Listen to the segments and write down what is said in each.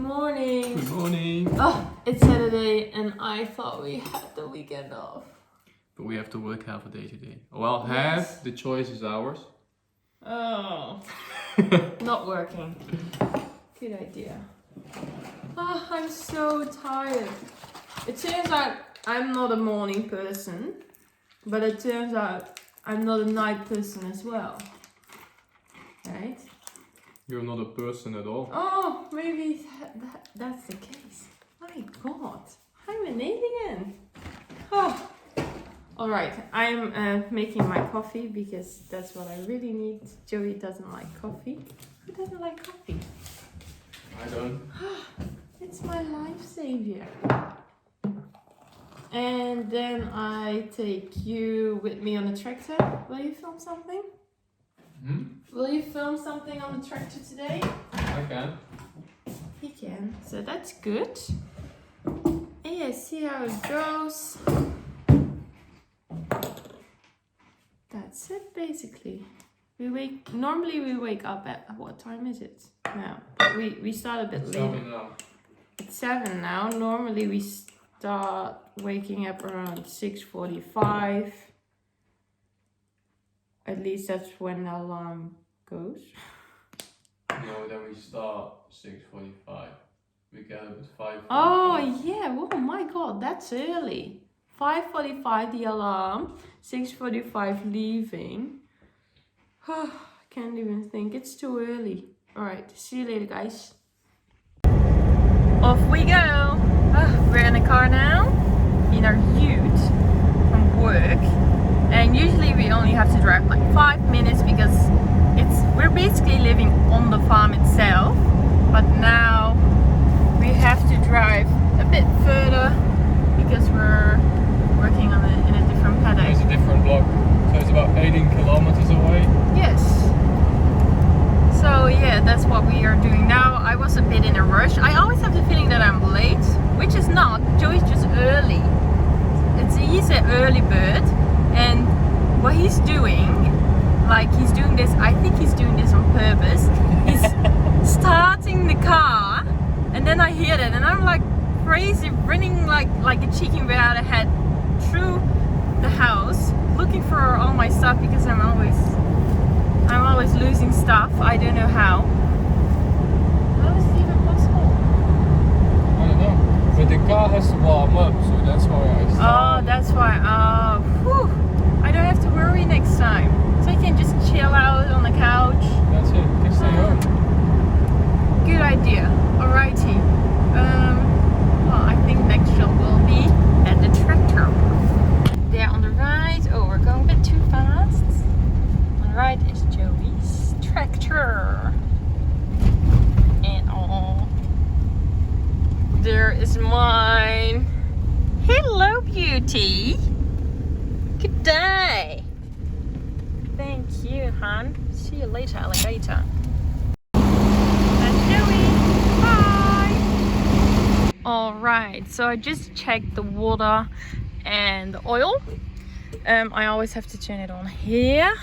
morning. Good morning. Oh, it's Saturday and I thought we had the weekend off. But we have to work half a day today. Well, Yes. half, the choice is ours. Oh, not working. Good idea. Oh, I'm so tired. It turns out I'm not a morning person, but it turns out I'm not a night person as well. Right? You're not a person at all. Oh, maybe that's the case. My God, I'm an alien. Oh. Alright, I'm making my coffee because that's what I really need. Joey doesn't like coffee. Who doesn't like coffee? I don't. It's my life savior. And then I take you with me on the tractor. Will you film something? Will you film something on the tractor today? I can. He can, so that's good. And yeah, see how it goes. That's it basically. Normally we wake up at, what time is it now? We start a bit later. It's 7 now. Normally we start waking up around 6:45. At least that's when the alarm goes. No, then we start 6:45. We get up at 5:45. Oh yeah, oh my God, that's early. 5:45 the alarm, 6:45 leaving. I can't even think, it's too early. Alright, see you later guys. Off we go. We're in the car now, in our ute from work. And usually we only have to drive like 5 minutes because we're basically living on the farm itself. But now we have to drive a bit further because we're working on in a different paddock. It's a different block, so it's about 18 kilometers away. Yes. So yeah, that's what we are doing now. I was a bit in a rush. I always have the feeling that I'm late, which is not. Joey's just early. He's an early bird, and what he's doing, I think he's doing this on purpose. He's starting the car, and then I hear that, and I'm like crazy, running like a chicken without a head through the house, looking for all my stuff because I'm always losing stuff. I don't know how. How is it even possible? I don't know. But the car has to warm up, so that's why I started. Oh, that's why. Whew. I don't have to worry next time. So I can just chill out on the couch. That's it. Can stay home. Good idea. Alrighty. Well, I think next job will be at the tractor. There on the right. Oh, we're going a bit too fast. On the right is Joey's tractor. And there is mine. Hello, beauty. Good day. Thank you, hon. See you later, alligator. That's Joey. Bye. Alright, so I just checked the water and the oil. I always have to turn it on here.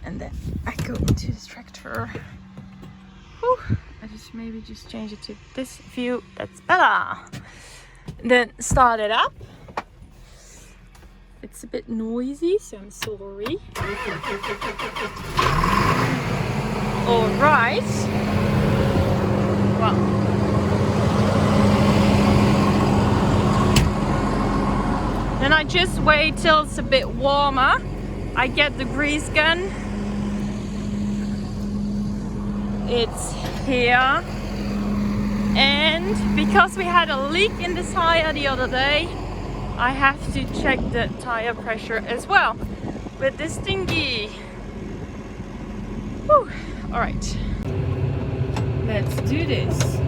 And then I go into the tractor. Whew. I maybe just change it to this view. That's better. Then start it up. It's a bit noisy, so I'm sorry. Alright. Well. Then I just wait till it's a bit warmer. I get the grease gun. It's here. And because we had a leak in this tire the other day, I have to check the tire pressure as well with this thingy. Whew. All right, let's do this.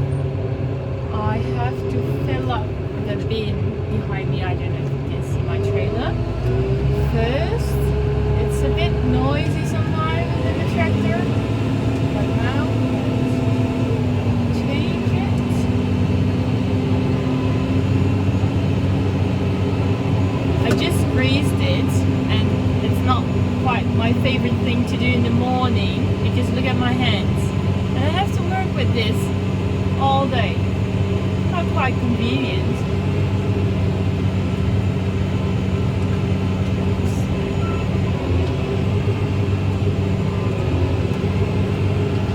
I have to fill up the bin behind me. I don't know if you can see my trailer. First, it's a bit noisy sometimes in the tractor, but now let's change it. I just greased it, and it's not quite my favorite thing to do in the morning because look at my hands, and I have to work with this all day. Not quite convenient.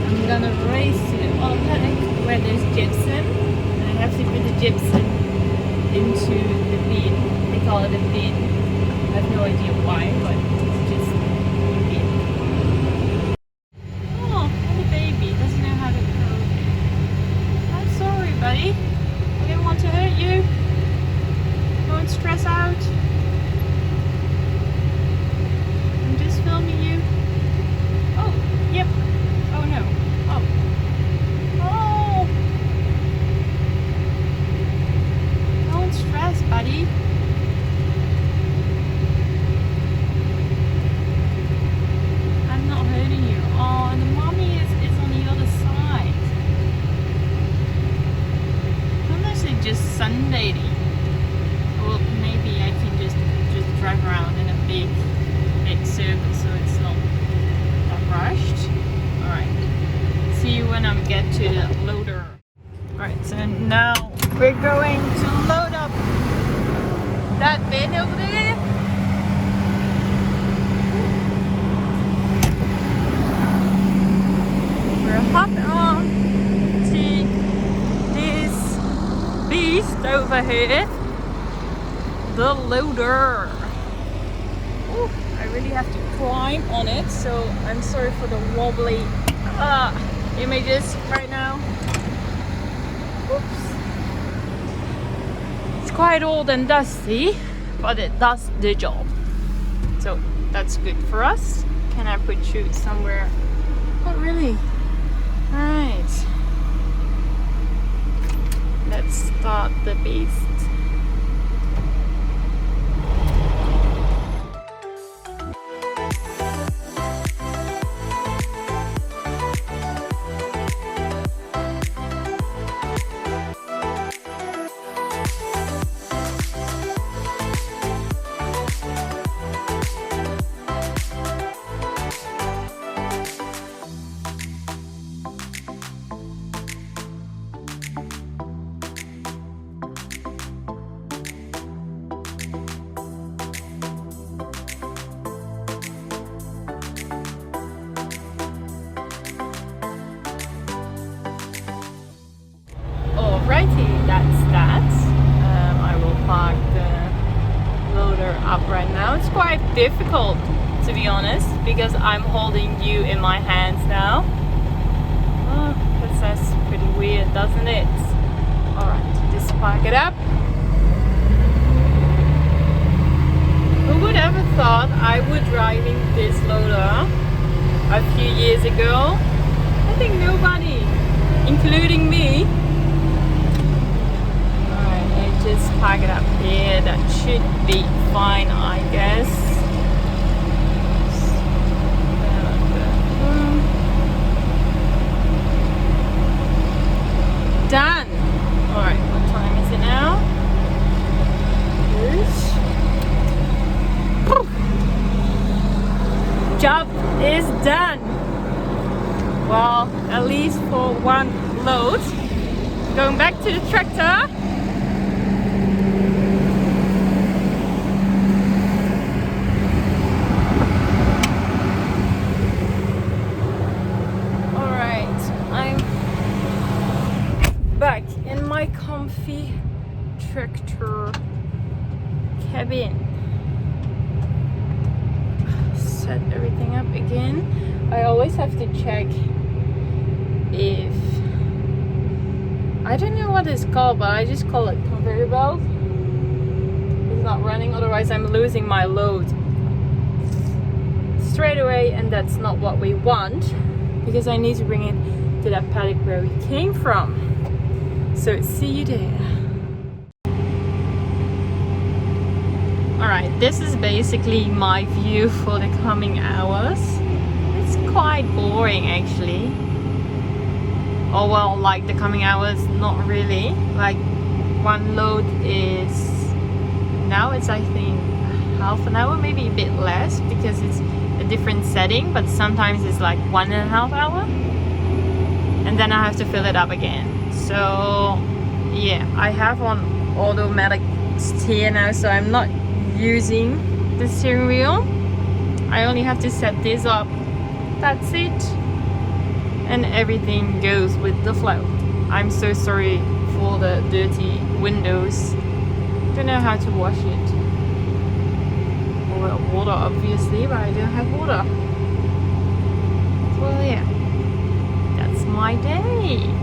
I'm gonna race to the other paddock where there's gypsum, and I have to put the gypsum into the bin. They call it a bin. I have no idea why, but it's just a bin. Oh, little baby doesn't know how to curl. I'm sorry, buddy. I didn't want to hurt you. Don't stress out. I'm just filming you. Oh, yep. Oh no. Oh. Oh. Don't stress, buddy. I'm not hurting you. Oh, and the mommy is on the other side. Unless they're just sunbathing. Well, maybe I can just drive around in a big circle so it's not rushed. Alright. See you when I get to the loader. Alright, so now we're going to load up that bin over there. We're hopping on to this beast over here, the loader. Ooh, I really have to climb on it, so I'm sorry for the wobbly images right now. Oops. It's quite old and dusty, but it does the job. So that's good for us. Can I put you somewhere? Not really. Alright. Let's start the beast. Alrighty, that's that. I will park the loader up right now. It's quite difficult, to be honest, because I'm holding you in my hands now. Oh, that's pretty weird, doesn't it? Alright, just park it up. Who would ever thought I would driving this loader a few years ago? I think nobody, including me. Just park it up here. That should be fine, I guess. Done. Alright, what time is it now? Job is done. Well, at least for one load. Going back to the tractor. Back in my comfy tractor cabin. Set everything up again. I always have to check if, I don't know what it's called, but I just call it conveyor belt. It's not running, otherwise I'm losing my load straight away, and that's not what we want, because I need to bring it to that paddock where we came from. So see you there. Alright, this is basically my view for the coming hours. It's quite boring actually. Oh well, like the coming hours, not really. Like one load is, now it's I think half an hour, maybe a bit less, because it's a different setting, but sometimes it's like 1.5 hours. And then I have to fill it up again. So yeah, I have on automatic steer now, so I'm not using the steering wheel. I only have to set this up, that's it, and everything goes with the flow. I'm so sorry for the dirty windows. Don't know how to wash it. Or water obviously, but I don't have water. Well yeah, that's my day.